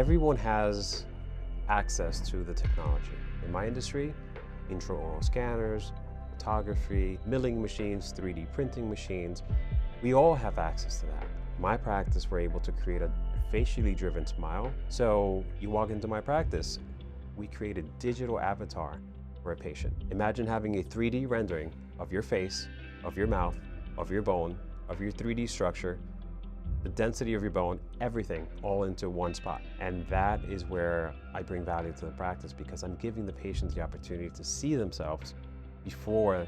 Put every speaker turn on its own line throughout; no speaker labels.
Everyone has access to the technology. In my industry, intraoral scanners, photography, milling machines, 3D printing machines, we all have access to that. My practice, we're able to create a facially driven smile. So you walk into my practice, we create a digital avatar for a patient. Imagine having a 3D rendering of your face, of your mouth, of your bone, of your 3D structure, the density of your bone, everything all into one spot. And that is where I bring value to the practice, because I'm giving the patients the opportunity to see themselves before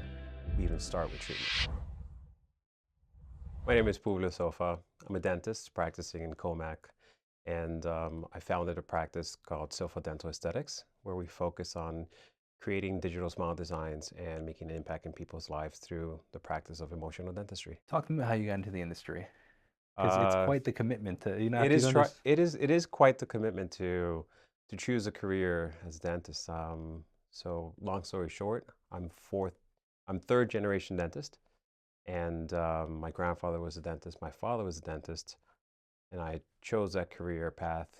we even start with treatment. My name is Publio Silfa. I'm a dentist practicing in Commack, and I founded a practice called Silfa Dental Aesthetics, where we focus on creating digital smile designs and making an impact in people's lives through the practice of emotional dentistry.
Talk to me about how you got into the industry, because it's
Uh,
quite the commitment to,
it
you
is
don't just.
it is quite the commitment to choose a career as a dentist. So long story short, I'm third generation dentist, and my grandfather was a dentist, my father was a dentist, and I chose that career path,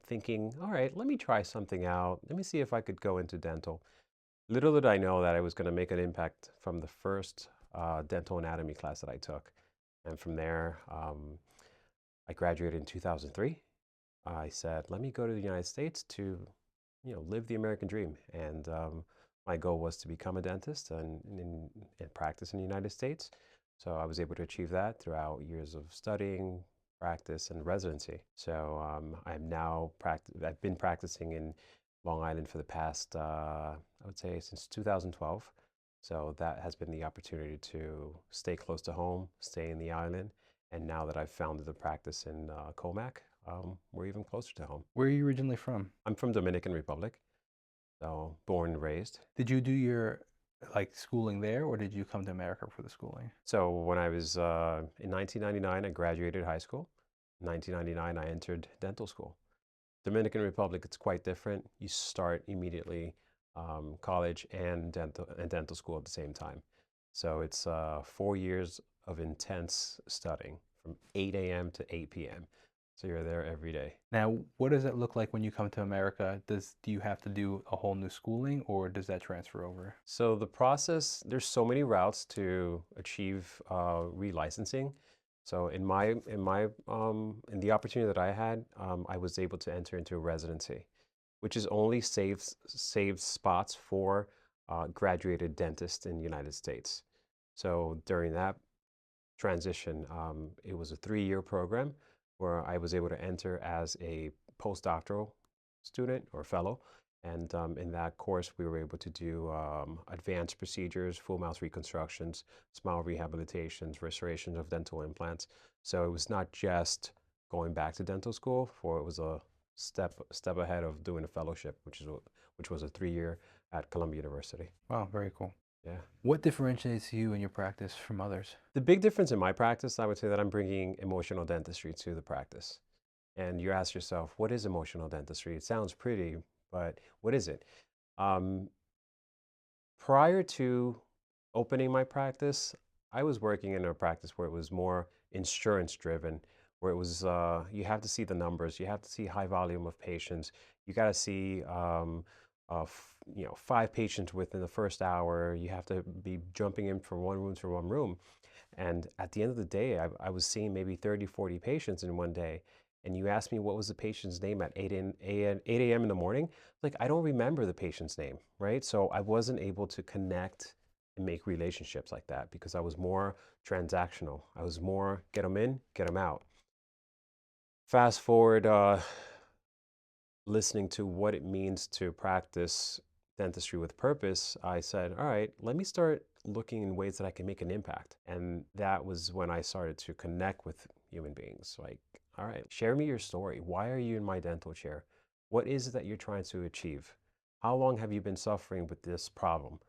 thinking, all right, let me try something out. Let me see if I could go into dental. Little did I know that I was going to make an impact from the first dental anatomy class that I took. And from there, I graduated in 2003. I said, let me go to the United States to, live the American dream. And my goal was to become a dentist and practice in the United States. So I was able to achieve that throughout years of studying, practice, and residency. So I've been practicing in Long Island for the past, I would say, since 2012. So that has been the opportunity to stay close to home, stay in the island. And now that I've founded the practice in Commack, we're even closer to home.
Where are you originally from?
I'm from Dominican Republic, so born and raised.
Did you do your schooling there, or did you come to America for the schooling?
So when I was in 1999, I graduated high school. In 1999, I entered dental school. Dominican Republic, it's quite different. You start immediately college and dental school at the same time. So it's 4 years of intense studying from 8 a.m. to 8 p.m. So you're there every day.
Now, what does it look like when you come to America? Do you have to do a whole new schooling, or does that transfer over?
So the process, there's so many routes to achieve relicensing. So in the opportunity that I had, I was able to enter into a residency, which is only saves spots for graduated dentists in the United States. So during that transition, it was a 3-year program where I was able to enter as a postdoctoral student or fellow. And in that course, we were able to do advanced procedures, full mouth reconstructions, smile rehabilitations, restorations of dental implants. So it was not just going back to dental school, for it was a step ahead of doing a fellowship, which was a 3-year at Columbia University.
Wow, very cool.
Yeah.
What differentiates you and your practice from others?
The big difference in my practice, I would say that I'm bringing emotional dentistry to the practice. And you ask yourself, what is emotional dentistry? It sounds pretty, but what is it? Um, Prior to opening my practice, I was working in a practice where it was more insurance driven, where it was you have to see the numbers, you have to see high volume of patients, you got to see 5 patients within the first hour. You have to be jumping in from one room to one room. And at the end of the day, I was seeing maybe 30, 40 patients in one day. And you asked me what was the patient's name at 8 a.m. in the morning. Like, I don't remember the patient's name, right? So I wasn't able to connect and make relationships like that because I was more transactional. I was more get them in, get them out. Fast forward, listening to what it means to practice dentistry with purpose, I said, all right, let me start looking in ways that I can make an impact. And that was when I started to connect with human beings. Like, all right, share me your story. Why are you in my dental chair? What is it that you're trying to achieve? How long have you been suffering with this problem?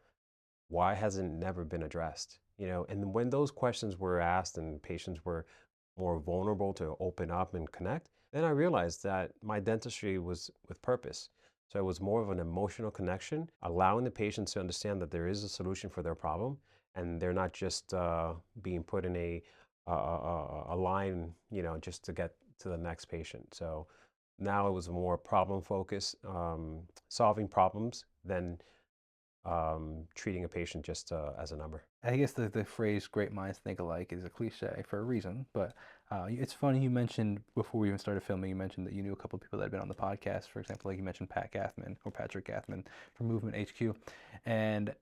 Why hasn't it never been addressed? And when those questions were asked and patients were more vulnerable to open up and connect, then I realized that my dentistry was with purpose. So it was more of an emotional connection, allowing the patients to understand that there is a solution for their problem, and they're not just being put in a line, just to get to the next patient. So Now it was more problem focused, solving problems than treating a patient just as a number.
I guess the phrase "great minds think alike" is a cliche for a reason, but it's funny you mentioned before we even started filming. You mentioned that you knew a couple of people that had been on the podcast. For example, like you mentioned Patrick Gathman from Movement HQ, and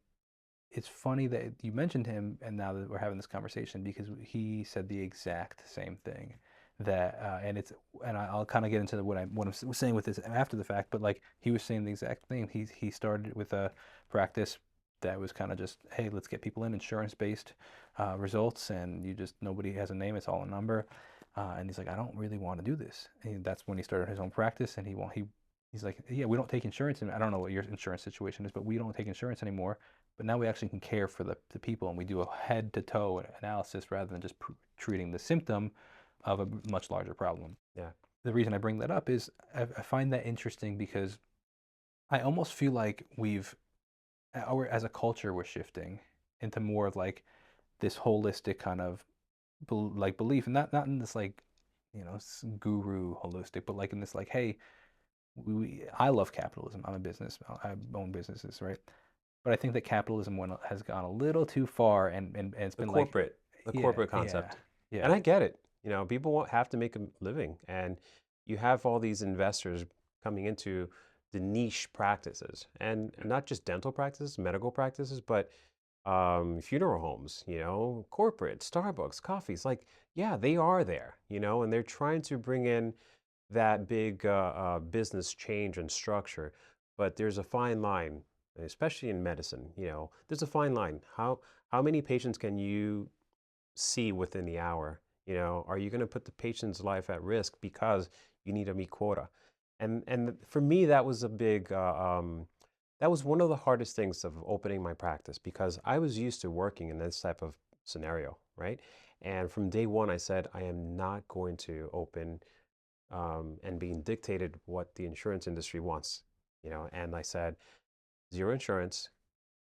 it's funny that you mentioned him, and now that we're having this conversation because he said the exact same thing. That and I'll kind of get into what I'm saying with this after the fact, but like he was saying the exact thing. He started with a practice that was kind of just, hey, let's get people in insurance-based results, and you just nobody has a name, it's all a number. And he's like, I don't really want to do this. And that's when he started his own practice, and he's like, yeah, we don't take insurance, and I don't know what your insurance situation is, but we don't take insurance anymore. But now we actually can care for the people, and we do a head-to-toe analysis rather than just treating the symptom of a much larger problem.
Yeah.
The reason I bring that up is I find that interesting because I almost feel like as a culture, we're shifting into more of like this holistic kind of like belief, and not in this like, guru holistic, but like in this like, hey, I love capitalism. I'm a business. I own businesses, right? But I think that capitalism has gone a little too far, and it's
The
been like,
corporate, the
yeah,
corporate
yeah,
concept. And
yeah.
I get it. You know, people won't have to make a living. And you have all these investors coming into the niche practices, and not just dental practices, medical practices, but funeral homes, corporate, Starbucks, coffees. Like, yeah, they are there, and they're trying to bring in that big business change and structure. But there's a fine line, especially in medicine. There's a fine line. How many patients can you see within the hour? Are you going to put the patient's life at risk because you need to meet quota? And for me, that was a big that was one of the hardest things of opening my practice, because I was used to working in this type of scenario, right? And from day one, I said, I am not going to open and being dictated what the insurance industry wants, and I said, zero insurance,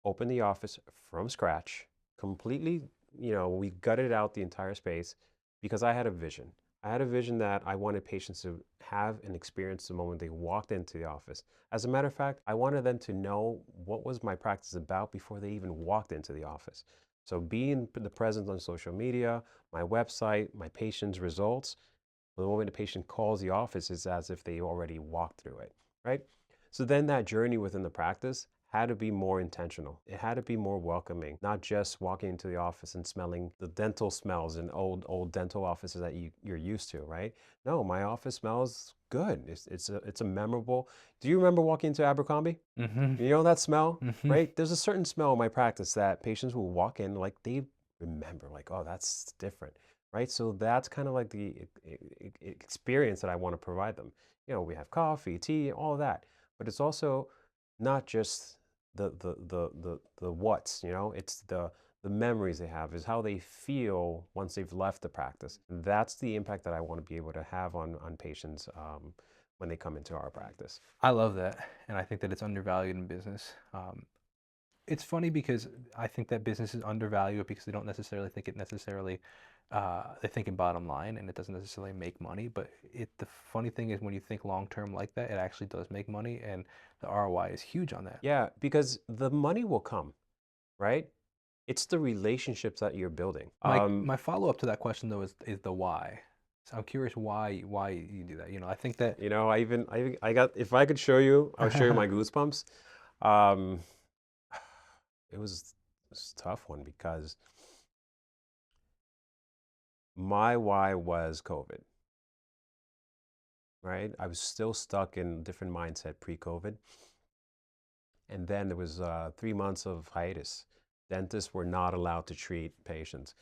open the office from scratch, completely, we gutted out the entire space because I had a vision. I had a vision that I wanted patients to have and experience the moment they walked into the office. As a matter of fact, I wanted them to know what was my practice about before they even walked into the office. So being the presence on social media, my website, my patients' results, the moment a patient calls the office is as if they already walked through it, right? So then that journey within the practice had to be more intentional. It had to be more welcoming, not just walking into the office and smelling the dental smells in old dental offices that you're used to, right? No, my office smells good. It's a memorable. Do you remember walking into Abercrombie?
Mm-hmm.
You know that smell,
Mm-hmm.
right? There's a certain smell in my practice that patients will walk in like they remember, like, oh, that's different, right? So that's kind of like the experience that I want to provide them. We have coffee, tea, all of that, but it's also not just the what's, it's the memories they have, is how they feel once they've left the practice. That's the impact that I want to be able to have on patients when they come into our practice.
I love that, and I think that it's undervalued in business. It's funny because I think that business is undervalued because they don't necessarily think it necessarily. They think in bottom line, and it doesn't necessarily make money. But the funny thing is, when you think long term like that, it actually does make money, and the ROI is huge on that.
Yeah, because the money will come, right? It's the relationships that you're building.
My follow up to that question though is the why. So I'm curious why you do that. I think that.
I got, if I could show you, I'll show you my goosebumps. Um, it was a tough one because my why was COVID, right? I was still stuck in a different mindset pre-COVID. And then there was 3 months of hiatus. Dentists were not allowed to treat patients.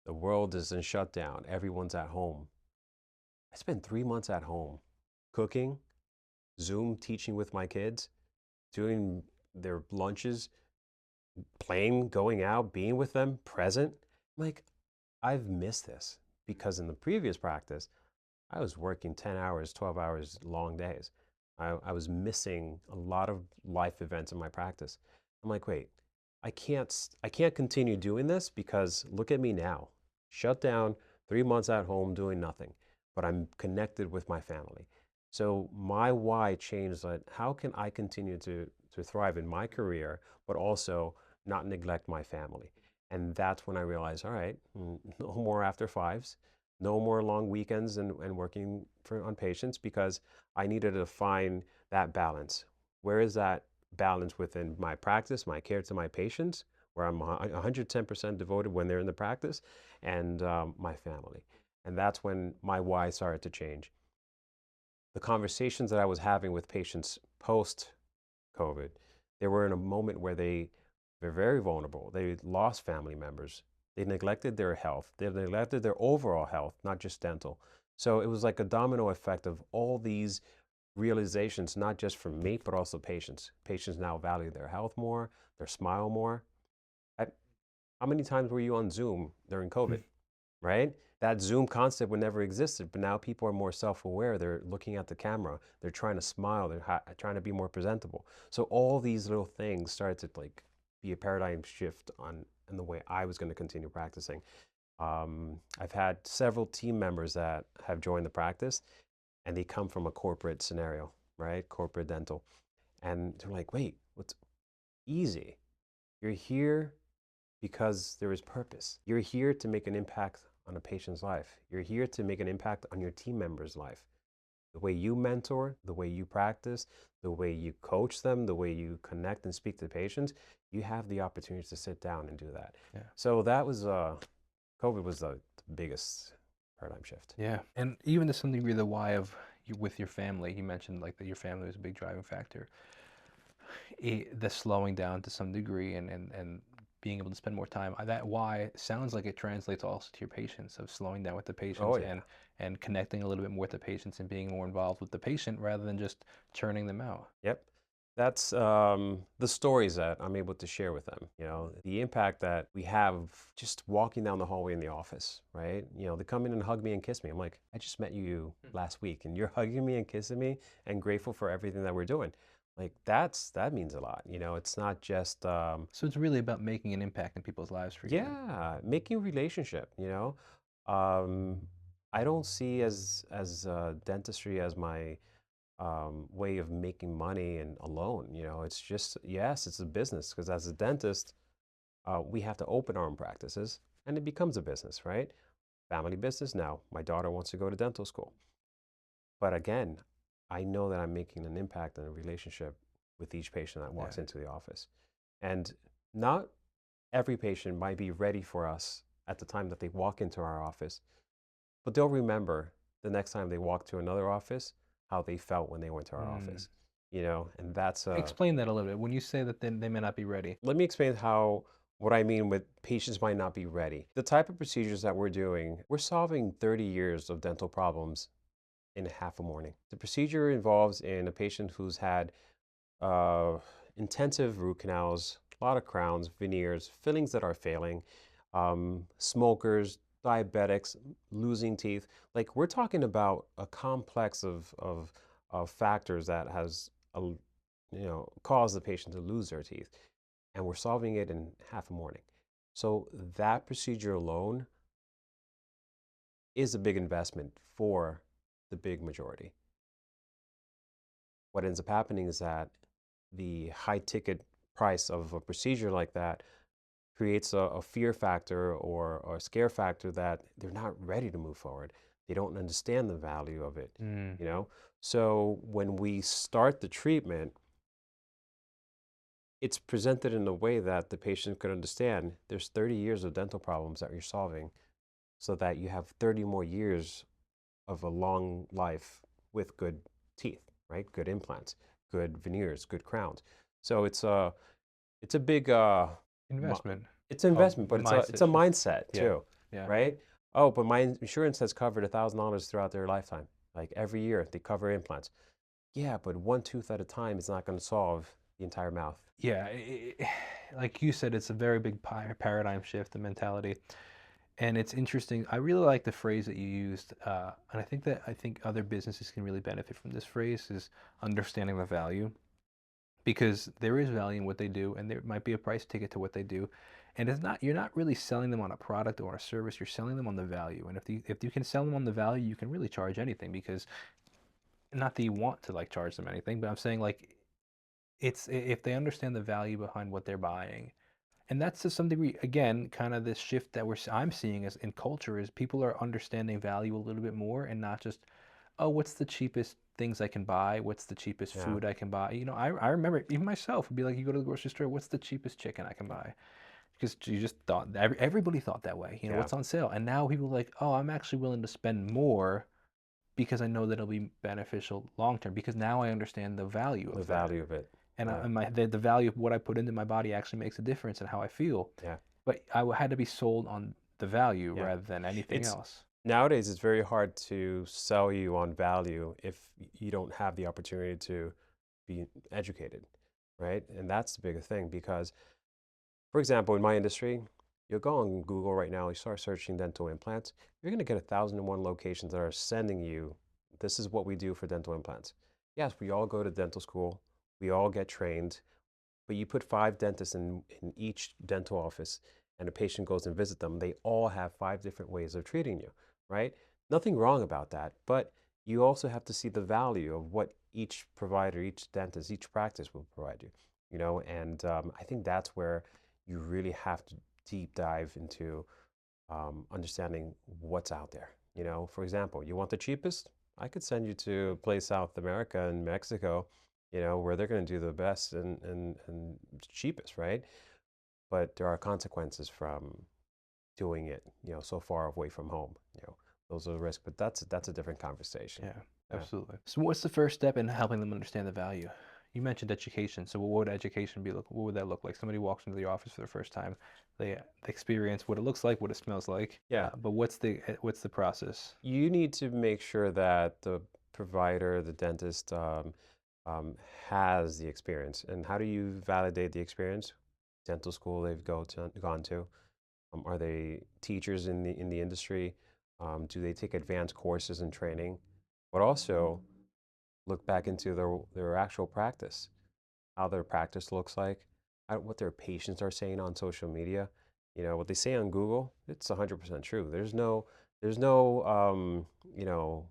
The world is in shutdown. Everyone's at home. I spent 3 months at home cooking, Zoom teaching with my kids, doing their lunches, playing, going out, being with them, present. Like, I've missed this because in the previous practice, I was working 10 hours, 12 hours, long days. I was missing a lot of life events in my practice. I'm like, wait, I can't continue doing this because look at me now. Shut down, 3 months at home doing nothing, but I'm connected with my family. So my why changed that how can I continue to thrive in my career, but also not neglect my family? And that's when I realized, all right, no more after fives, no more long weekends and working on patients because I needed to find that balance. Where is that balance within my practice, my care to my patients, where I'm 110% devoted when they're in the practice, and my family. And that's when my why started to change. The conversations that I was having with patients post COVID, they were in a moment where they were very vulnerable. They lost family members. They neglected their health. They neglected their overall health, not just dental. So it was like a domino effect of all these realizations, not just from me, but also patients. Patients now value their health more, their smile more. I, how many times were you on Zoom during COVID? Right? That Zoom concept would never existed, but now people are more self-aware. They're looking at the camera. They're trying to smile. They're trying to be more presentable. So all these little things started to like be a paradigm shift on in the way I was going to continue practicing. I've had several team members that have joined the practice, and they come from a corporate scenario, right? Corporate dental, and they're like, "Wait, what's easy? You're here because there is purpose. You're here to make an impact on a patient's life. You're here to make an impact on your team member's life. The way you mentor, the way you practice, the way you coach them, the way you connect and speak to patients, you have the opportunity to sit down and do that."
Yeah.
So that was, COVID was the biggest paradigm shift.
Yeah. And even to some degree, the why of you with your family, you mentioned like that your family was a big driving factor. The slowing down to some degree and being able to spend more time. That why sounds like it translates also to your patients of slowing down with the
Oh
patients
yeah.
and connecting a little bit more with the patients and being more involved with the patient rather than just churning them out.
Yep. That's the stories that I'm able to share with them. You know, the impact that we have just walking down the hallway in the office, right? You know, they come in and hug me and kiss me. I'm like, I just met you last week, and you're hugging me and kissing me, and grateful for everything that we're doing. Like that means a lot. You know, it's not just
So it's really about making an impact in people's lives for you then.
yeah, making a relationship. You know, um, I don't see as dentistry as my way of making money and alone. You know, it's just, yes, it's a business because as a dentist, we have to open our own practices and it becomes a business, right? Family business now. My daughter wants to go to dental school. But again, I know that I'm making an impact and a relationship with each patient that
Yeah.
walks into the office. And not every patient might be ready for us at the time that they walk into our office, but they'll remember the next time they walk to another office how they felt when they went to our
Mm.
office, you know, and that's
Explain that a little bit. When you say that they may not be ready.
let me explain how what I mean with patients might not be ready. The type of procedures that we're doing, we're solving 30 years of dental problems in half a morning. The procedure involves in a patient who's had uh, intensive root canals, a lot of crowns, veneers, fillings that are failing, smokers, diabetics, losing teeth. Like we're talking about a complex of factors that has caused the patient to lose their teeth, and we're solving it in half a morning. So that procedure alone is a big investment for the big majority. What ends up happening is that the high ticket price of a procedure like that creates a fear factor or a scare factor that they're not ready to move forward. They don't understand the value of it,
Mm.
you know? So when we start the treatment, it's presented in a way that the patient could understand there's 30 years of dental problems that you're solving so that you have 30 more years of a long life with good teeth, right? Good implants, good veneers, good crowns. So it's a big
Investment.
it's an
Oh,
investment, but it's
mindset
a
shift.
mindset
Yeah.
too,
Yeah.
right? Oh, but my insurance has covered $1,000 throughout their lifetime. Like every year they cover implants. Yeah, but one tooth at a time is not going to solve the entire mouth.
Yeah. Like you said, it's a very big paradigm shift in mentality. And it's interesting. I really like the phrase that you used, and I think other businesses can really benefit from this phrase is understanding the value, because there is value in what they do, and there might be a price ticket to what they do, and it's not you're not really selling them on a product or a service. You're selling them on the value, and if you can sell them on the value, you can really charge anything because not that you want to like charge them anything, but I'm saying like if they understand the value behind what they're buying, and that's to some degree again kind of this shift that I'm seeing as in culture is people are understanding value a little bit more and not just, oh, what's the cheapest things I can buy, what's the cheapest
Yeah,
food I can buy. I remember even myself would be like, you go to the grocery store, what's the cheapest chicken I can buy, because you just thought everybody thought that way,
yeah,
what's on sale. And now people are like, oh, I'm actually willing to spend more because I know that it'll be beneficial long term, because now I understand the value
the
of that.
value of it.
And,
Yeah,
the value of what I put into my body actually makes a difference in how I feel.
yeah,
But I had to be sold on the value
yeah.
rather than anything
It's
else.
nowadays it's very hard to sell you on value if you don't have the opportunity to be educated, right? And that's the bigger thing because, for example, in my industry, you'll go on Google right now, you start searching dental implants, you're going to get 1,001 locations that are sending you, this is what we do for dental implants. Yes, we all go to dental school, we all get trained, but you put 5 dentists in each dental office and a patient goes and visit them, they all have 5 different ways of treating you, right? Nothing wrong about that, but you also have to see the value of what each provider, each dentist, each practice will provide you, and I think that's where you really have to deep dive into understanding what's out there. For example, you want the cheapest? I could send you to a place South America and Mexico, where they're going to do the best and cheapest, right? But there are consequences from doing it, so far away from home. Those are the risks, but that's a different conversation.
Yeah,
Yeah.
absolutely. So what's the first step in helping them understand the value? You mentioned education. So what would education be? What would that look like? Somebody walks into the office for the first time. They experience what it looks like, what it smells like.
Yeah.
But what's the process?
You need to make sure that the provider, the dentist, um, has the experience. And how do you validate the experience? Dental school gone to. Are they teachers in the industry? Do they take advanced courses and training? But also look back into their actual practice, how their practice looks like, what their patients are saying on social media. What they say on Google, it's 100% true. There's no you know,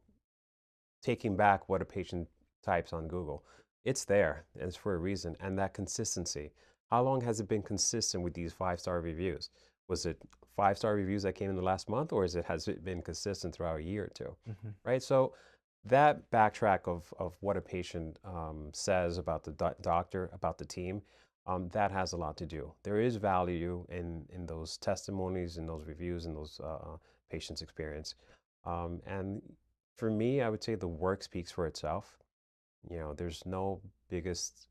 taking back what a patient types on Google. It's there, and it's for a reason. And that consistency. How long has it been consistent with these 5-star reviews? Was it 5-star reviews that came in the last month, or has it been consistent throughout a year or two?
Hmm.
Right. So that backtrack of what a patient says about the doctor, about the team, that has a lot to do. There is value in those testimonies, in those reviews, in those patients' experience. And for me, I would say the work speaks for itself. There's no biggest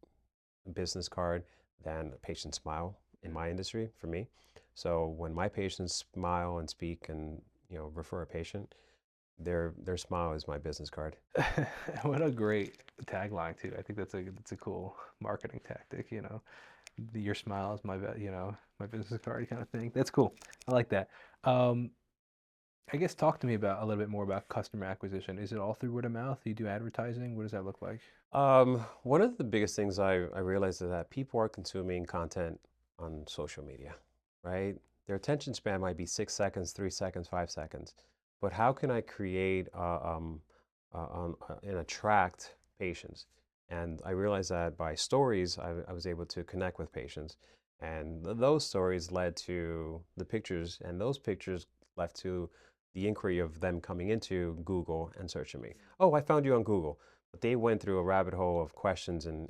business card than a patient smile in my industry for me. So when my patients smile and speak and refer a patient, their smile is my business card.
What a great tagline too. I think that's a cool marketing tactic. Your smile is my business card kind of thing. That's cool. I like that. Um, I guess talk to me about a little bit more about customer acquisition. Is it all through word of mouth? Do you do advertising? What does that look like?
One of the biggest things I realized is that people are consuming content on social media, right? Their attention span might be 6 seconds, 3 seconds, 5 seconds, but how can I create and attract patients? And I realized that by stories, I was able to connect with patients, and those stories led to the pictures, and those pictures led to the inquiry of them coming into Google and searching me. Oh, I found you on Google. But they went through a rabbit hole of questions and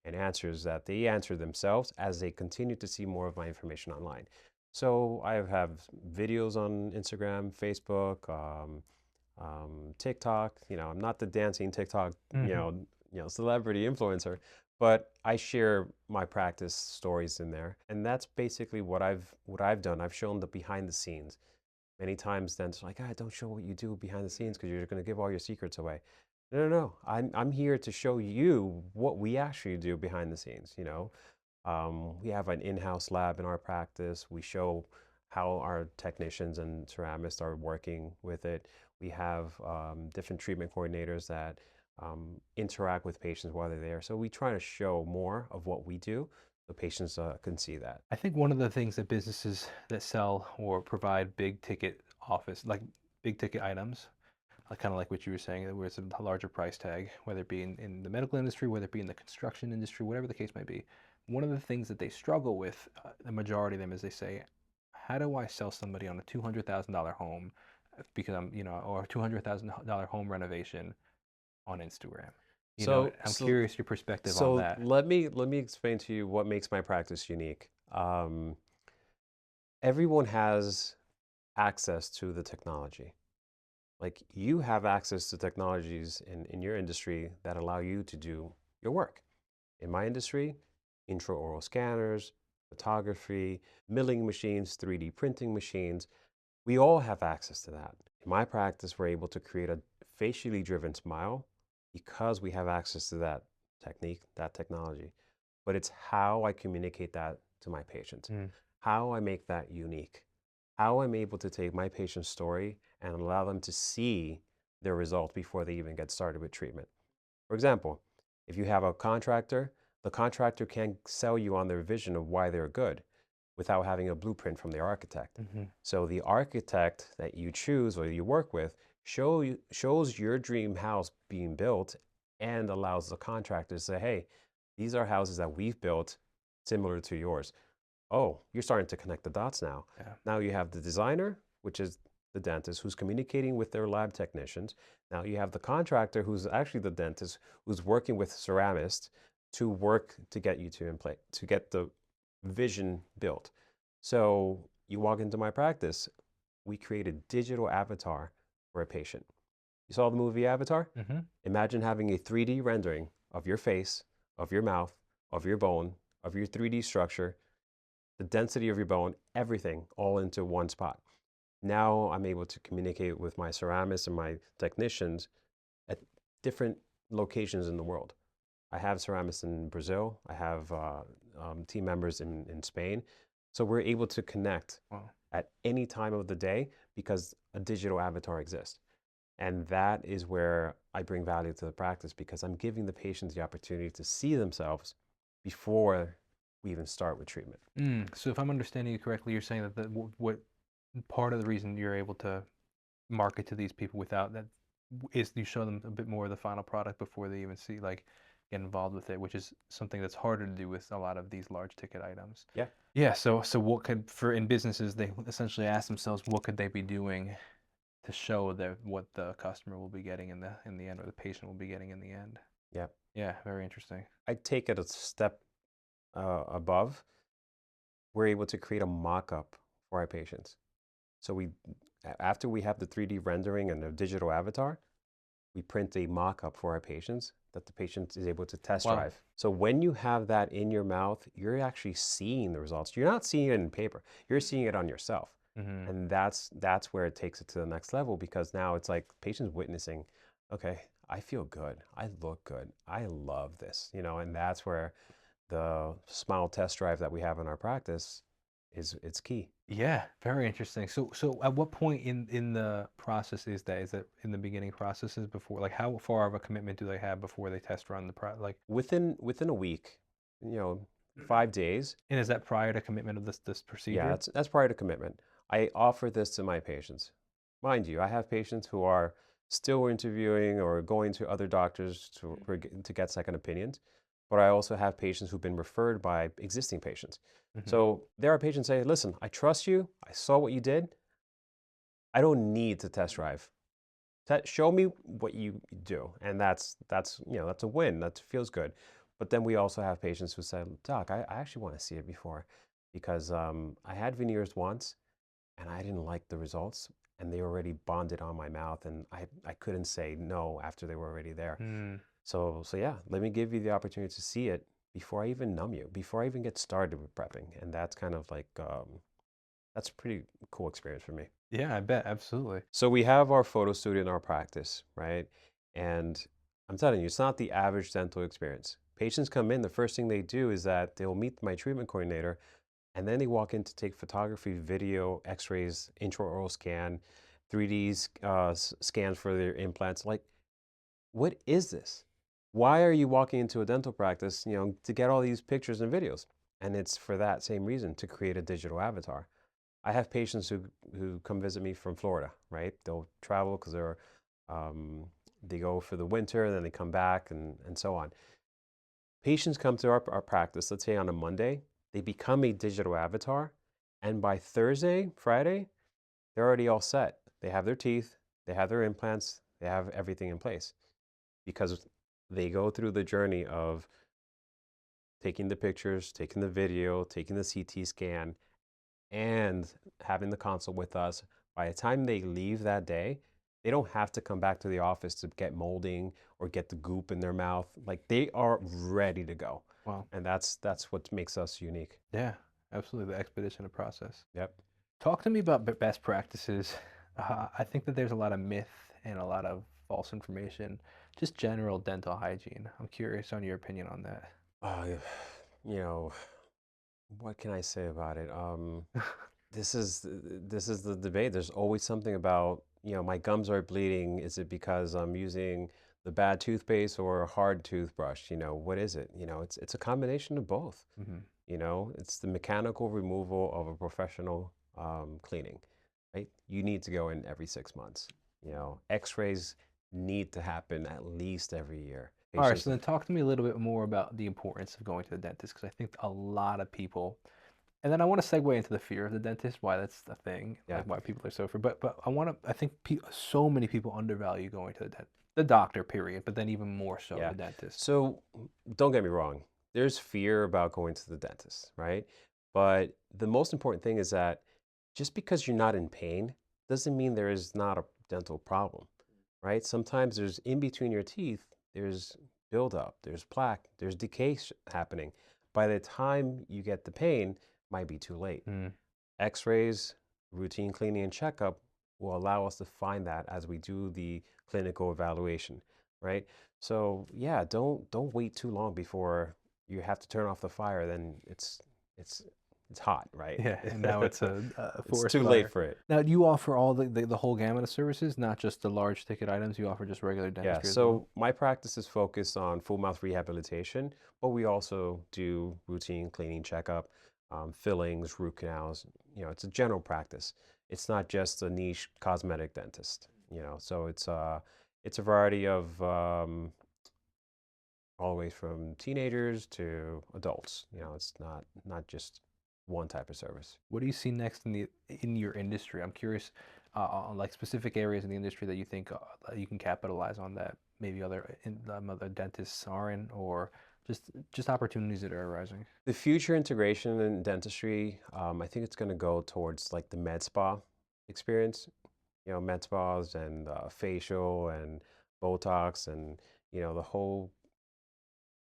answers that they answered themselves as they continued to see more of my information online. So I have videos on Instagram, Facebook, TikTok. I'm not the dancing TikTok,
Hmm.
celebrity influencer, but I share my practice stories in there, and that's basically what I've done. I've shown the behind the scenes. Many times, then it's like, don't show what you do behind the scenes because you're going to give all your secrets away. No, no, no. I'm here to show you what we actually do behind the scenes. We have an in-house lab in our practice. We show how our technicians and ceramists are working with it. We have different treatment coordinators that interact with patients while they're there. So we try to show more of what we do so patients can see that.
I think one of the things that businesses that sell or provide big ticket items kind of like what you were saying, where it's a larger price tag, whether it be in the medical industry, whether it be in the construction industry, whatever the case may be. One of the things that they struggle with, the majority of them, is they say, how do I sell somebody on a $200,000 home because or a $200,000 home renovation on Instagram?
So,
I'm
so,
curious your perspective on
so
that.
let me explain to you what makes my practice unique. Everyone has access to the technology. Like you have access to technologies in your industry that allow you to do your work. In my industry, intraoral scanners, photography, milling machines, 3D printing machines, we all have access to that. In my practice, we're able to create a facially driven smile because we have access to that technique, that technology. But it's how I communicate that to my patients,
Mm.
how I make that unique, how I'm able to take my patient's story and allow them to see their result before they even get started with treatment. For example, if you have a contractor, the contractor can sell you on their vision of why they're good without having a blueprint from the architect.
Hmm.
So the architect that you choose or you work with shows your dream house being built and allows the contractor to say, hey, these are houses that we've built similar to yours. Oh, you're starting to connect the dots now.
Yeah.
Now you have the designer, which is the dentist, who's communicating with their lab technicians. Now you have the contractor, who's actually the dentist, who's working with ceramists to work to get you to get the vision built. So you walk into my practice, we create a digital avatar for a patient. You saw the movie Avatar?
Hmm.
Imagine having a 3D rendering of your face, of your mouth, of your bone, of your 3D structure, the density of your bone, everything all into one spot. Now I'm able to communicate with my ceramists and my technicians at different locations in the world. I have ceramists in Brazil. I have team members in Spain. So we're able to connect
Wow.
at any time of the day because a digital avatar exists. And that is where I bring value to the practice because I'm giving the patients the opportunity to see themselves before we even start with treatment.
So if I'm understanding you correctly, you're saying that what part of the reason you're able to market to these people without that is you show them a bit more of the final product before they even see get involved with it, which is something that's harder to do with a lot of these large ticket items.
Yeah.
Yeah, so what could for in businesses they essentially ask themselves what could they be doing to show that what the customer will be getting in the end or the patient will be getting in the end.
Yeah.
Yeah, very interesting.
I take it a step above. We're able to create a mock-up for our patients. So after we have the 3D rendering and the digital avatar, we print a mock-up for our patients that the patient is able to test
Wow.
drive. So when you have that in your mouth, you're actually seeing the results. You're not seeing it in paper. You're seeing it on yourself.
Hmm.
And that's where it takes it to the next level because now it's like patients witnessing, okay, I feel good. I look good. I love this, and that's where the smile test drive that we have in our practice it's key.
Yeah, very interesting. So at what point in the process is that? Is it in the beginning processes before, like how far of a commitment do they have before they test run the like?
Within a week, 5 days.
And is that prior to commitment of this
Yeah,
procedure?
that's prior to commitment. I offer this to my patients. Mind you, I have patients who are still interviewing or going to other doctors to get second opinions, but I also have patients who've been referred by existing patients.
Hmm.
So there are patients say, listen, I trust you. I saw what you did. I don't need to test drive. Show me what you do, and that's a win. That feels good. But then we also have patients who say, Doc, I actually want to see it before because I had veneers once and I didn't like the results, and they already bonded on my mouth, and I couldn't say no after they were already there.
Mm.
So yeah, let me give you the opportunity to see it before I even numb you, before I even get started with prepping, and that's kind of like that's a pretty cool experience for me.
Yeah, I bet absolutely.
So we have our photo studio in our practice, right? And I'm telling you, it's not the average dental experience. Patients come in, the first thing they do is that they'll meet my treatment coordinator, and then they walk in to take photography, video, x-rays, intraoral scan, 3D scans for their implants. Like, what is this? Why are you walking into a dental practice, to get all these pictures and videos? And it's for that same reason, to create a digital avatar. I have patients who come visit me from Florida, right? They'll travel because they're Um, they go for the winter, then they come back, and so on. Patients come to our practice, let's say on a Monday, they become a digital avatar, and by Thursday, Friday, they're already all set. They have their teeth, they have their implants, they have everything in place because they go through the journey of taking the pictures, taking the video, taking the CT scan, and having the consult with us. By the time they leave that day, they don't have to come back to the office to get molding or get the goop in their mouth. Like they are ready to go.
Wow.
And that's what makes us unique.
Yeah, absolutely. The expedition of process.
Yep.
Talk to me about best practices. I think that there's a lot of myth and a lot of false information, just general dental hygiene. I'm curious on your opinion on that.
Uh, you know, what can I say about it? This is the debate. There's always something about, my gums are bleeding. Is it because I'm using the bad toothpaste or a hard toothbrush? What is it? It's a combination of both.
Hmm.
It's the mechanical removal of a professional cleaning, right? You need to go in every 6 months. X-rays need to happen at least every year.
All right,
Patients,
so then talk to me a little bit more about the importance of going to the dentist because I think a lot of people, and then I want to segue into the fear of the dentist, why that's the thing,
yeah.
like why people are so afraid. But I think so many people undervalue going to the doctor, period, but then even more so
Yeah.
the dentist.
So don't get me wrong. There's fear about going to the dentist, right? But the most important thing is that just because you're not in pain doesn't mean there is not a dental problem, right? Sometimes there's in between your teeth, there's buildup, there's plaque, there's decay happening. By the time you get the pain, might be too late.
Mm.
X-rays, routine cleaning and checkup will allow us to find that as we do the clinical evaluation, right? So yeah, don't wait too long before you have to turn off the fire. Then it's it's hot, right?
Yeah, and now it's a
It's
forest
too late
fire.
for it.
Now, do you offer all the whole gamut of services, not just the large ticket items? You offer just regular
Yeah,
dentistry as well?
so my practice is focused on full mouth rehabilitation, but we also do routine cleaning checkup, fillings, root canals. It's a general practice. It's not just a niche cosmetic dentist. So it's a variety of all the way from teenagers to adults. It's not just one type of service.
What do you see next in your industry? I'm curious on like specific areas in the industry that you think that you can capitalize on that maybe other dentists aren't, or just opportunities that are arising.
The future integration in dentistry, I think it's going to go towards like the med spa experience. Med spas and facial and Botox and the whole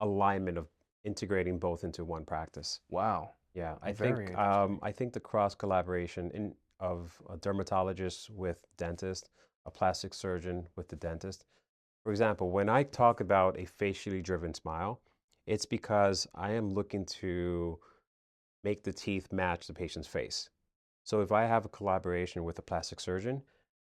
alignment of integrating both into one practice.
Wow,
Yeah,
very interesting.
I think the cross collaboration of a dermatologist with dentist, a plastic surgeon with the dentist. For example, when I talk about a facially driven smile, it's because I am looking to make the teeth match the patient's face. So if I have a collaboration with a plastic surgeon,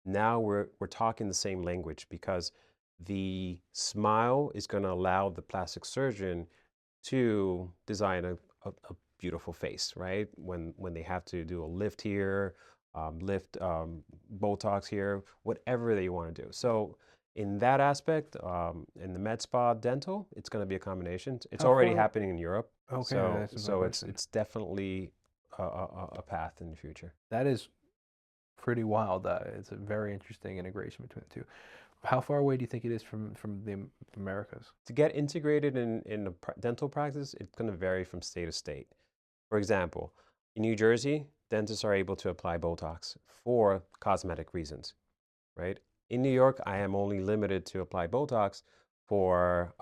now we're talking the same language because the smile is going to allow the plastic surgeon to design a beautiful face, right? When they have to do a lift here, lift Botox here, whatever they want to do. So in that aspect, in the med spa dental, it's going to be a combination. It's
How
already
far?
happening in Europe,
Okay,
so
that's my
so it's
question.
it's definitely a path in the future.
That is pretty wild. It's a very interesting integration between the two. How far away do you think it is from the Americas?
To get integrated in a dental practice, it's going to vary from state to state. For example, in New Jersey, dentists are able to apply Botox for cosmetic reasons, right? In New York, I am only limited to apply Botox for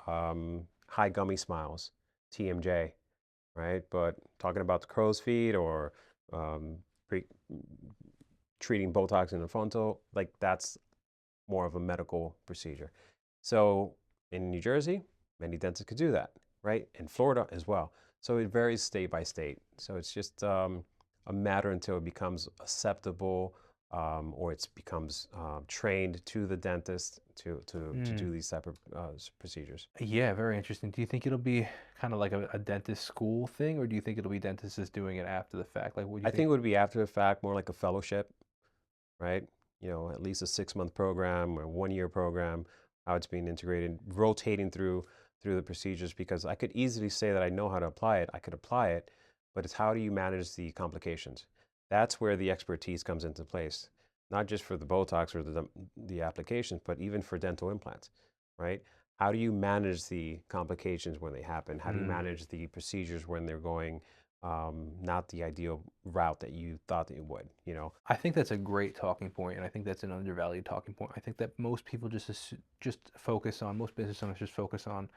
high gummy smiles, TMJ, right? But talking about the crow's feet or um, pre- treating Botox in the frontal, like that's more of a medical procedure. So in New Jersey, many dentists could do that, right? In Florida as well. So it varies state by state. So it's just a matter until it becomes acceptable or it becomes trained to the dentist to
Mm.
do these type of procedures.
Yeah, very interesting. Do you think it'll be kind of like a dentist school thing, or do you think it'll be dentists just doing it after the fact? Like, what do you
I think
think?
it would be after the fact, more like a fellowship, right? at least a 6-month program or 1-year program, how it's being integrated, rotating through the procedures, because I could easily say that I know how to apply it. I could apply it, but it's how do you manage the complications? That's where the expertise comes into place, not just for the Botox or the applications, but even for dental implants, right? How do you manage the complications when they happen? How do you manage the procedures when they're going not the ideal route that you thought that you would,
I think that's a great talking point, and I think that's an undervalued talking point. I think that most people just focus on, most business owners just focus on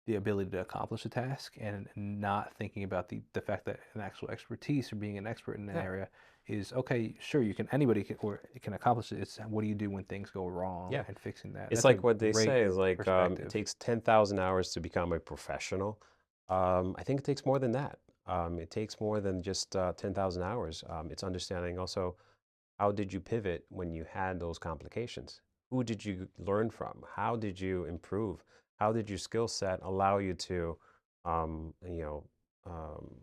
the ability to accomplish a task and not thinking about the fact that an actual expertise or being an expert in an
Yeah.
area is okay. Sure, anybody can, or it can accomplish it. It's what do you do when things go wrong
Yeah.
and fixing that.
It's
That's a
like what they
great
say is like it
perspective.
takes 10,000 hours to become a professional. I think it takes more than that. It takes more than just 10,000 hours. It's understanding also how did you pivot when you had those complications? Who did you learn from? How did you improve? How did your skill set allow you to, um, you know, um,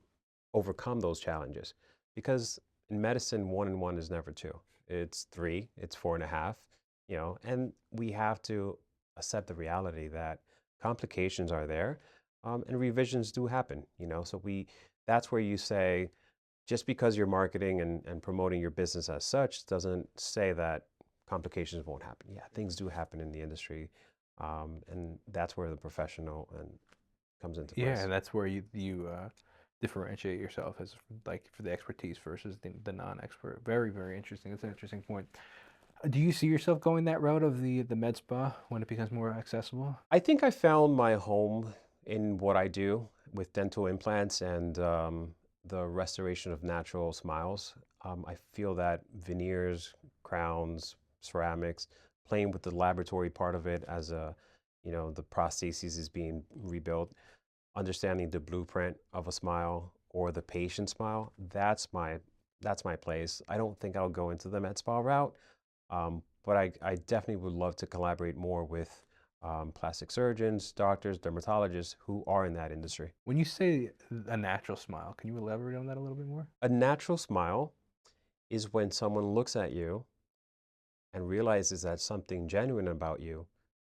overcome those challenges? Because in medicine, 1 and 1 is never 2. It's 3, it's 4.5, and we have to accept the reality that complications are there, and revisions do happen, So that's where you say, just because you're marketing and promoting your business as such doesn't say that complications won't happen. Yeah, things do happen in the industry, and that's where the professional and comes into
Yeah,
place.
and that's where you differentiate yourself as like for the expertise versus the non-expert. Very, very interesting. That's an interesting point. Do you see yourself going that route of the med spa when it becomes more accessible?
I think I found my home in what I do with dental implants and the restoration of natural smiles. I feel that veneers, crowns, ceramics, playing with the laboratory part of it as the prosthesis is being rebuilt, understanding the blueprint of a smile or the patient smile. That's my place. I don't think I'll go into the med spa route, but I definitely would love to collaborate more with plastic surgeons, doctors, dermatologists who are in that industry.
When you say a natural smile, can you elaborate on that a little bit more?
A natural smile is when someone looks at you and realizes that something genuine about you,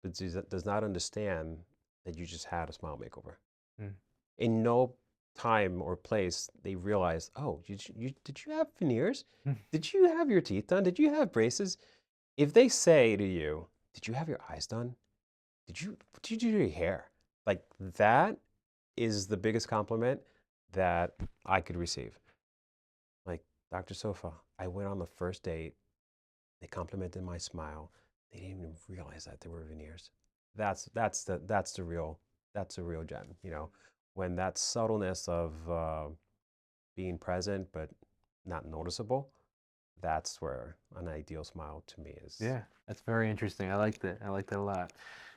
but does not understand that you just had a smile makeover.
Mm.
In no time or place they realize, oh, did you have veneers? Did you have your teeth done? Did you have braces? If they say to you, did you have your eyes done? What did you do to your hair? Like that is the biggest compliment that I could receive. Like, Dr. Sofa, I went on the first date. They complimented my smile. They didn't even realize that there were veneers. That's the real gem. When that subtleness of being present but not noticeable, that's where an ideal smile to me is.
Yeah, that's very interesting. I like that. I like that a lot.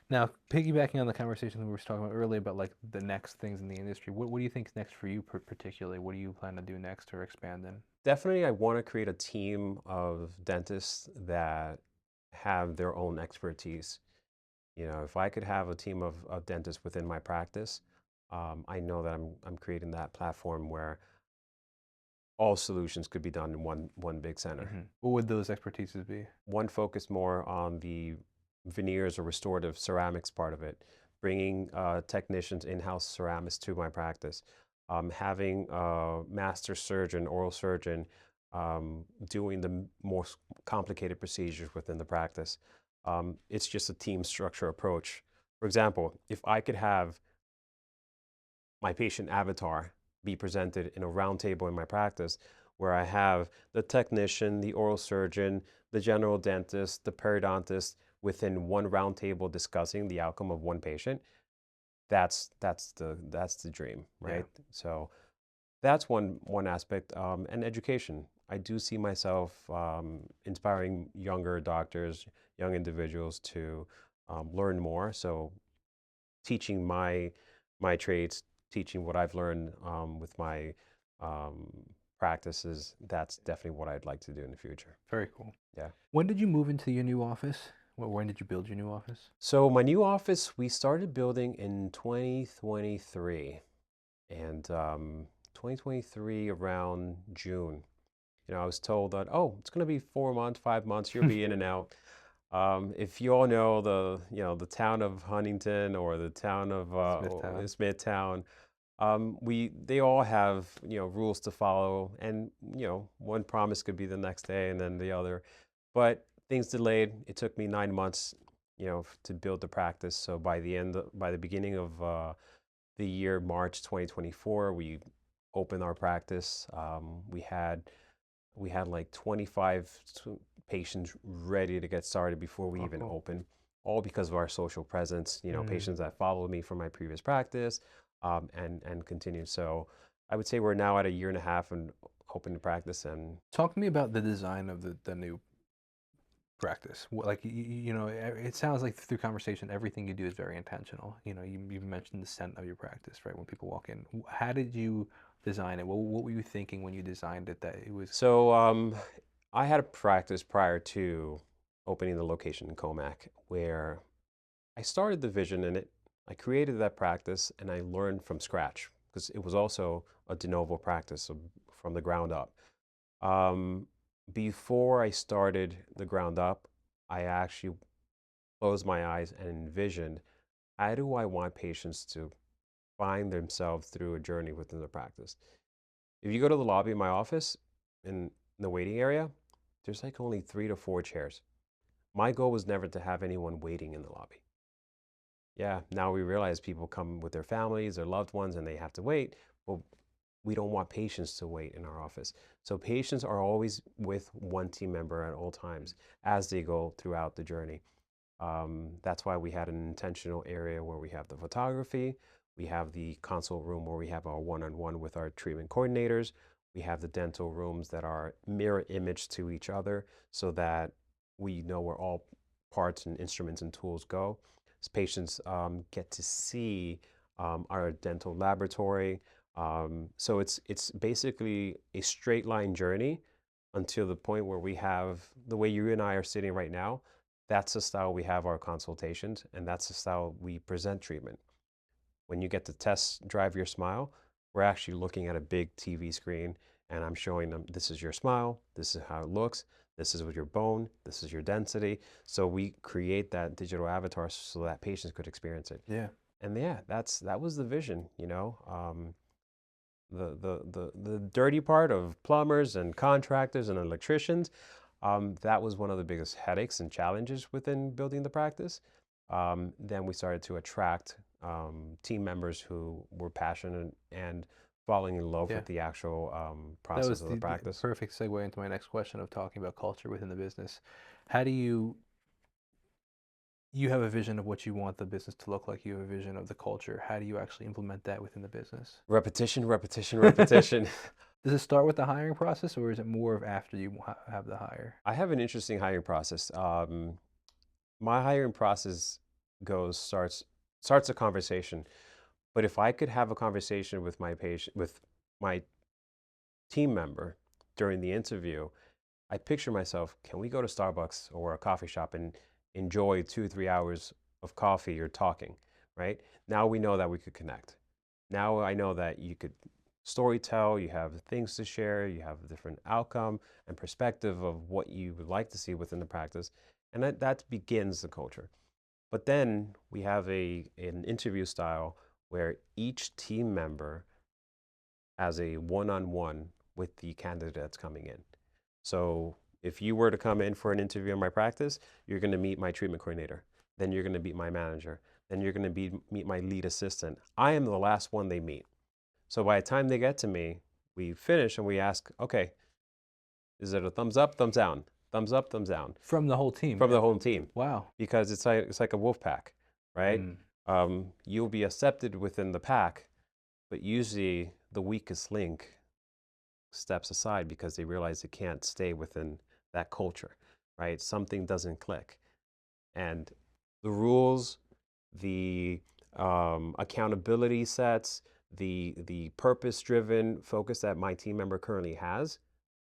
Now, piggybacking on the conversation that we were talking about earlier about like the next things in the industry, what do you think is next for you particularly? What do you plan to do next or expand in?
Definitely, I want to create a team of dentists that have their own expertise. If I could have a team of dentists within my practice, I know that I'm creating that platform where all solutions could be done in one big center.
What would those expertises be?
One focused more on the veneers or restorative ceramics part of it, bringing technicians, in-house ceramists to my practice, having a master surgeon, oral surgeon, doing the more complicated procedures within the practice. It's just a team structure approach. For example, if I could have my patient avatar be presented in a round table in my practice where I have the technician, the oral surgeon, the general dentist, the periodontist within one round table discussing the outcome of one patient. That's the dream, right?
Yeah.
So that's one aspect, and education. I do see myself inspiring younger doctors, young individuals to learn more. So teaching my trades, teaching what I've learned with my um, practices. That's definitely what I'd like to do in the future.
Very cool.
Yeah.
When did you move into your new office? When did you build your new office?
So my new office we started building in 2023, and 2023 around June. I was told that, oh, it's going to be 4 months, 5 months, you'll be in and out. If you all know the town of Huntington or the town of
Smithtown.
Smithtown, they all have rules to follow, and one promise could be the next day and then the other, but things delayed. It took me 9 months, to build the practice. So by the beginning of the year March 2024, we opened our practice. We had like 25 patients ready to get started before we
Oh,
even
cool.
opened, all because of our social presence,
Mm.
patients that followed me from my previous practice, and continued. So I would say we're now at a year and a half and open to practice. And
Talk to me about the design of the new practice. Like it sounds like through conversation, everything you do is very intentional. You mentioned the scent of your practice, right? When people walk in, how did you design it? What were you thinking when you designed it? That it was
so I had a practice prior to opening the location in Commack, where I started the vision in it. I created that practice and I learned from scratch because it was also a de novo practice, so from the ground up. Um, Before I started the ground up, I actually closed my eyes and envisioned, how do I want patients to find themselves through a journey within the practice? If you go to the lobby of my office, in the waiting area, there's like only 3 to 4 chairs. My goal was never to have anyone waiting in the lobby. Yeah, now we realize people come with their families, their loved ones, and they have to wait. Well, we don't want patients to wait in our office. So patients are always with one team member at all times as they go throughout the journey. That's why we had an intentional area where we have the photography, we have the consult room where we have our one-on-one with our treatment coordinators, we have the dental rooms that are mirror image to each other so that we know where all parts and instruments and tools go. So patients get to see our dental laboratory. So it's basically a straight line journey until the point where we have the way you and I are sitting right now. That's the style we have our consultations, and that's the style we present treatment. When you get to test drive your smile, we're actually looking at a big TV screen, and I'm showing them, this is your smile, this is how it looks, this is with your bone, this is your density. So we create that digital avatar so that patients could experience it.
yeah.
And yeah, that was the vision, the dirty part of plumbers and contractors and electricians, that was one of the biggest headaches and challenges within building the practice. Then we started to attract team members who were passionate and falling in love
Yeah.
with the actual
That
process
was
of the
the
practice.
perfect segue into my next question of talking about culture within the business. How do you have a vision of what you want the business to look like? You have a vision of the culture. How do you actually implement that within the business?
Repetition, repetition, repetition.
Does it start with the hiring process, or is it more of after you have the hire?
I have an interesting hiring process. My hiring process starts a conversation. But if I could have a conversation with my team member during the interview, I picture myself, can we go to Starbucks or a coffee shop and enjoy 2 or 3 hours of coffee or talking, right? Now we know that we could connect. Now I know that you could story tell, you have things to share, you have a different outcome and perspective of what you would like to see within the practice. And that begins the culture. But then we have an interview style where each team member has a one-on-one with the candidate that's coming in. So if you were to come in for an interview in my practice, you're going to meet my treatment coordinator. Then you're going to meet my manager. Then you're going to meet my lead assistant. I am the last one they meet. So by the time they get to me, we finish and we ask, okay, is it a thumbs up, thumbs down? Thumbs up, thumbs down
From the whole team.
from the whole team,
Wow.
because it's like a wolf pack, right?
Mm.
You'll be accepted within the pack, but usually the weakest link steps aside because they realize they can't stay within that culture, right? Something doesn't click. And the rules, the accountability sets, the purpose-driven focus that my team member currently has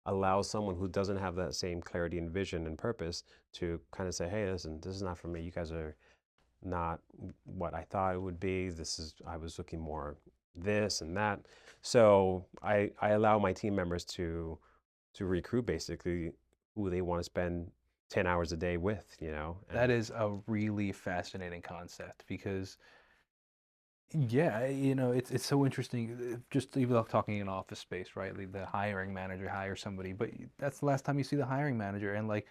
allows someone who doesn't have that same clarity and vision and purpose to kind of say, hey, listen, this is not for me. You guys are not what I thought it would be. I was looking more this and that. So I allow my team members to recruit basically who they want to spend 10 hours a day with, you know.
That
And
is a really fascinating concept because, yeah, you know, it's so interesting. Just even like talking in office space, right? Like the hiring manager hires somebody, but that's the last time you see the hiring manager, and like,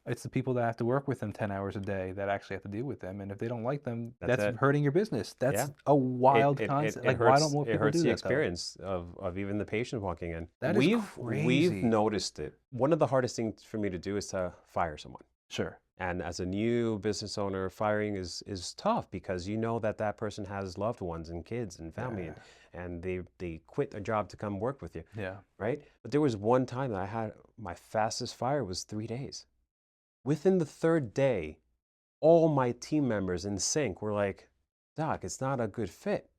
it's the people that have to work with them 10 hours a day that actually have to deal with them, and if they don't like them,
that's
that's
it.
hurting your business.
Yeah.
That's a
It
wild
it it,
concept.
it
Like, why don't
hurts
more
it
people
hurts
do
the
that though?
experience of even the patient walking in.
That is
We've
crazy.
noticed it. One of the hardest things for me to do is to fire someone.
Sure.
And as a new business owner, firing is tough because you know that that person has loved ones and kids and family,
Yeah.
and they quit their job to come work with you,
Yeah.
right? But there was one time that I had my fastest fire was 3 days. Within the third day, all my team members in sync were like, Doc, it's not a good fit.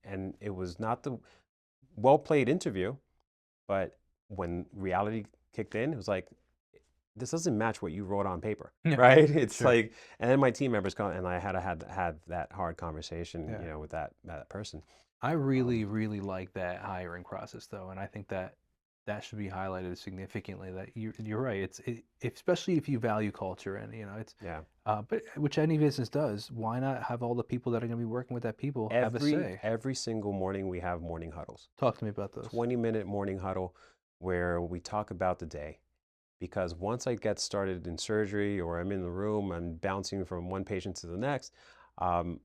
And it was not the well played interview, but when reality kicked in, it was like, this doesn't match what you wrote on paper,
Yeah.
right? It's
Sure.
like, and then my team members come, and I had that hard conversation,
Yeah.
you know, with that person.
I really,
Um,
really like that hiring process though, and I think that that should be highlighted significantly. That you're right. Especially if you value culture, and you know it's,
yeah,
but which any business does. Why not have all the people that are going to be working with that people have a say?
every single morning we have morning huddles,
Talk to me about those.
20-minute morning huddle, where we talk about the day. Because once I get started in surgery or I'm in the room, I'm bouncing from one patient to the next, um,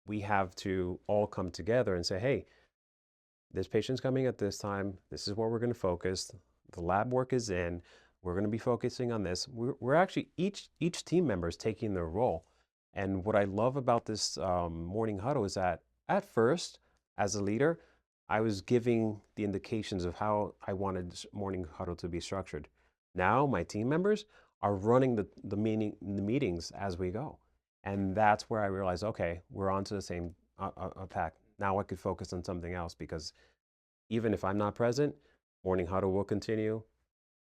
we have to all come together and say, hey, this patient's coming at this time. This is where we're going to focus. The lab work is in. We're going to be focusing on this. We're actually, each team member is taking their role. And what I love about this morning huddle is that at first, as a leader, I was giving the indications of how I wanted this morning huddle to be structured. Now my team members are running the meetings as we go. And that's where I realized, okay, we're onto the same pack. Now I could focus on something else because even if I'm not present, morning huddle will continue,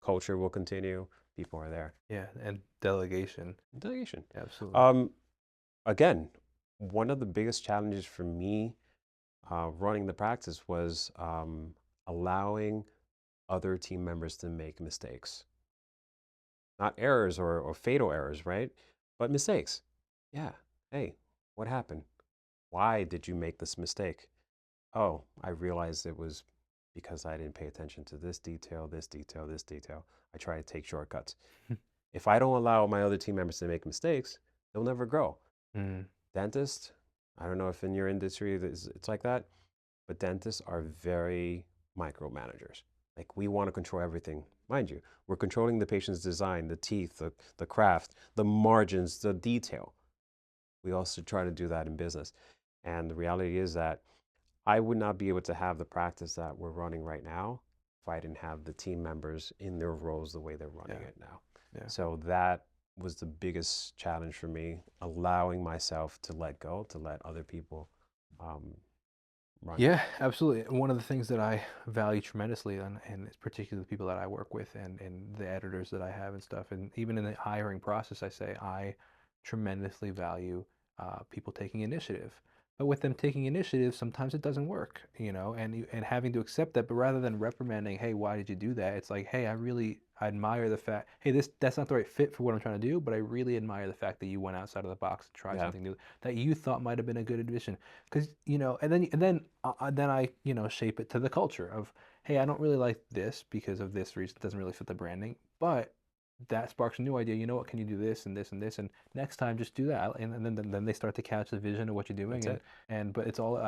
culture will continue, people are there.
Yeah, and delegation.
Delegation.
Absolutely.
Um, Again, one of the biggest challenges for me running the practice was allowing other team members to make mistakes. Not errors or fatal errors, right? But mistakes. Yeah. Hey, what happened? Why did you make this mistake? Oh, I realized it was because I didn't pay attention to this detail, this detail, this detail. I try to take shortcuts. If I don't allow my other team members to make mistakes, they'll never grow.
Mm.
Dentists, I don't know if in your industry it's like that, but dentists are very micromanagers. Like we want to control everything. Mind you, we're controlling the patient's design, the teeth, the craft, the margins, the detail. We also try to do that in business. And the reality is that I would not be able to have the practice that we're running right now if I didn't have the team members in their roles the way they're running
Yeah.
it now.
Yeah.
So that was the biggest challenge for me, allowing myself to let go, to let other people um, run.
Yeah, absolutely. One of the things that I value tremendously, and it's particularly the people that I work with and the editors that I have and stuff, and even in the hiring process, I say I tremendously value people taking initiative. But with them taking initiative, sometimes it doesn't work, you know, and having to accept that. But rather than reprimanding, hey, why did you do that? It's like, hey, I admire the fact, hey, that's not the right fit for what I'm trying to do, but I really admire the fact that you went outside of the box and tried
Yeah,
something new that you thought might have been a good addition. Because you know, then I shape it to the culture of, hey, I don't really like this because of this reason. It doesn't really fit the branding, but that sparks a new idea. You know what? Can you do this and this and this? And next time, just do that. And then they start to catch the vision of what you're doing.
that's it.
And but it's all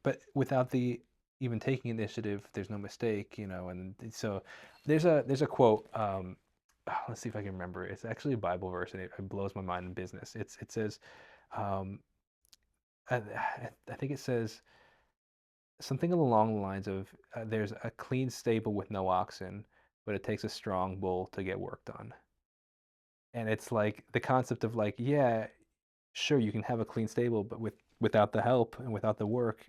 but without the even taking initiative, there's no mistake, you know. And so there's a quote. Let's see if I can remember it. It's actually a Bible verse, and it blows my mind in business. It says, um, I think it says something along the lines of, there's a clean stable with no oxen, but it takes a strong bull to get work done. And it's like the concept of like, yeah, sure, you can have a clean stable, but without the help and without the work,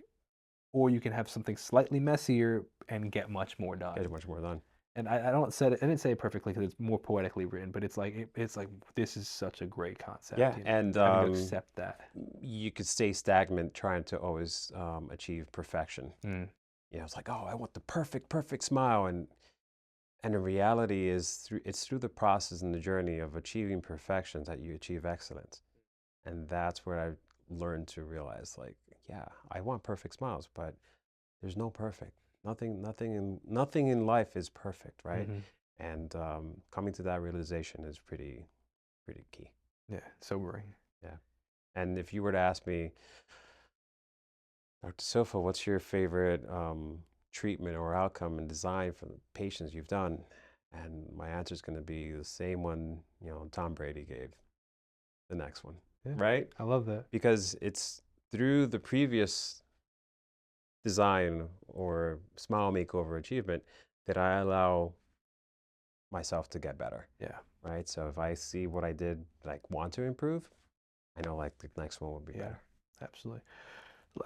or you can have something slightly messier and get much more done.
Get much more done.
And I don't said it, I didn't say it perfectly because it's more poetically written, but it's like this is such a great concept,
Yeah,
you know,
and
having to accept that.
you could stay stagnant trying to always achieve perfection.
Mm,
You know, it's like, oh, I want the perfect smile, and And the reality is it's through the process and the journey of achieving perfection that you achieve excellence. And that's where I learned to realize, like, yeah, I want perfect smiles, but there's no perfect. Nothing in life is perfect, right?
Mm-hmm.
And coming to that realization is pretty key.
Yeah, sobering.
Yeah. And if you were to ask me, Dr. Silfa, what's your favorite treatment or outcome and design for the patients you've done? And my answer is going to be the same one, Tom Brady gave, the next one,
Yeah,
right?
I love that.
Because it's through the previous design or smile makeover achievement that I allow myself to get better,
Yeah,
right? So if I see what I did, like want to improve, I know like the next one will be
yeah,
better.
absolutely.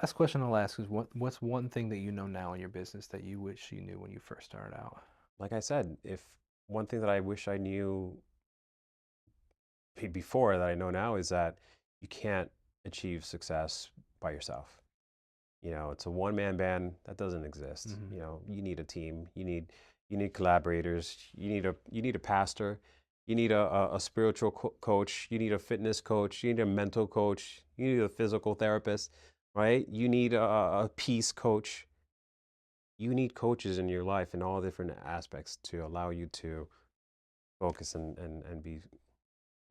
Last question I'll ask is what's one thing that you know now in your business that you wish you knew when you first started out?
Like I said, if one thing that I wish I knew before that I know now is that you can't achieve success by yourself. It's a one-man band that doesn't exist.
Mm-hmm.
You need a team. You need collaborators. You need a pastor. You need a spiritual coach. You need a fitness coach. You need a mental coach. You need a physical therapist, right? You need a peace coach. You need coaches in your life in all different aspects to allow you to focus and be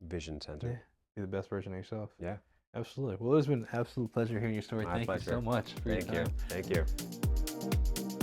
vision
Yeah,
centered.
be the best version of yourself.
Yeah.
Absolutely. Well, it's been an absolute pleasure hearing your story.
My
Thank you
pleasure.
so much for your
Thank you.
time.
Thank you.